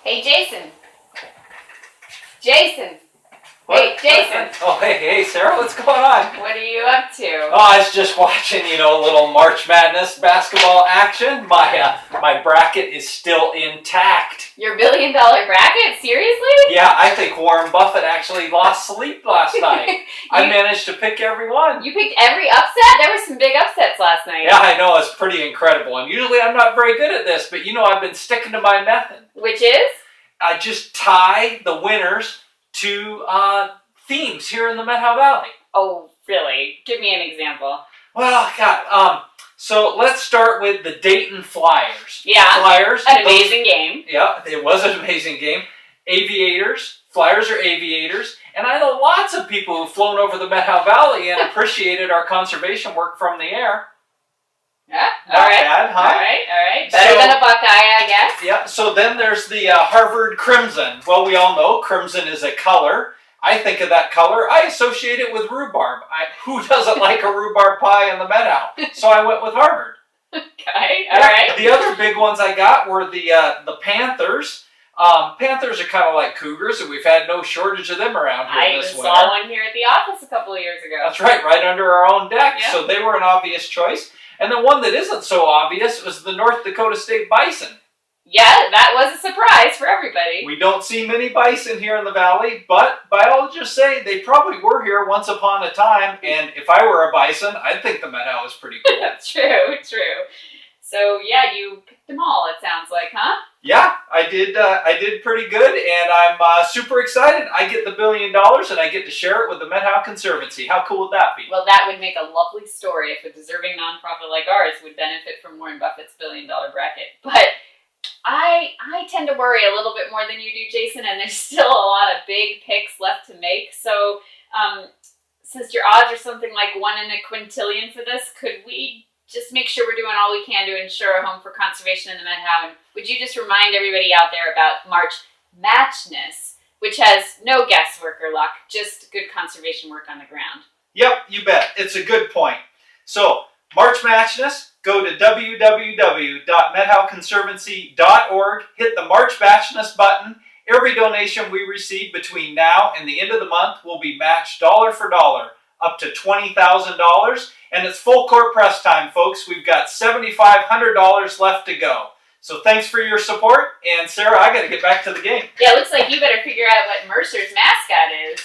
Hey, Jason. Jason. What? Hey, Jason. Oh, hey, Sarah, what's going on? What are you up to? Oh, I was just watching, a little March Madness basketball action. My bracket is still intact. Your $1 billion bracket? Seriously? Yeah, I think Warren Buffett actually lost sleep last night. I managed to pick every one. You picked every upset? There were some big upsets last night. Yeah, I know. It's pretty incredible. And usually I'm not very good at this, but I've been sticking to my method. Which is? I just tie the winners to themes here in the Methow Valley. Oh, really? Give me an example. Well, God, so let's start with the Dayton Flyers. Yeah, Flyers. an amazing game. Yeah, it was an amazing game. Aviators. Flyers are aviators. And I know lots of people who've flown over the Methow Valley and appreciated our conservation work from the air. Yeah, Not all right. bad, huh? All right. Better than a Buckeye, I guess. Yeah, so then there's the Harvard Crimson. Well, we all know crimson is a color. I think of that color, I associate it with rhubarb. Who doesn't like a rhubarb pie in the Methow? So I went with Harvard. Okay, all right. The other big ones I got were the Panthers. Panthers are kind of like cougars, and we've had no shortage of them around here this winter. I saw one here at the office a couple of years ago. That's right under our own deck. Yeah. So they were an obvious choice. And the one that isn't so obvious was the North Dakota State Bison. Yeah, that was a surprise for everybody. We don't see many bison here in the valley, but biologists say they probably were here once upon a time, and if I were a bison, I'd think the Methow is pretty cool. That's true. So, yeah, you picked them all, it sounds like, huh? Yeah, I did pretty good, and I'm super excited. I get the $1 billion, and I get to share it with the Methow Conservancy. How cool would that be? Well, that would make a lovely story if a deserving nonprofit like ours would benefit from Warren Buffett's $1 billion bracket. But I tend to worry a little bit more than you do, Jason, and there's still a lot of big picks left to make. So, since your odds are something like 1 in a quintillion for this, could we just make sure we're doing all we can to ensure a home for conservation in the Methow? And would you just remind everybody out there about March Matchness, which has no guesswork or luck, just good conservation work on the ground? Yep, you bet. It's a good point. So, March Matchness, go to www.methowconservancy.org, hit the March Matchness button. Every donation we receive between now and the end of the month will be matched dollar for dollar, up to $20,000. And it's full court press time, folks. We've got $7,500 left to go. So thanks for your support. And Sarah, I got to get back to the game. Yeah, looks like you better figure out what Mercer's mascot is.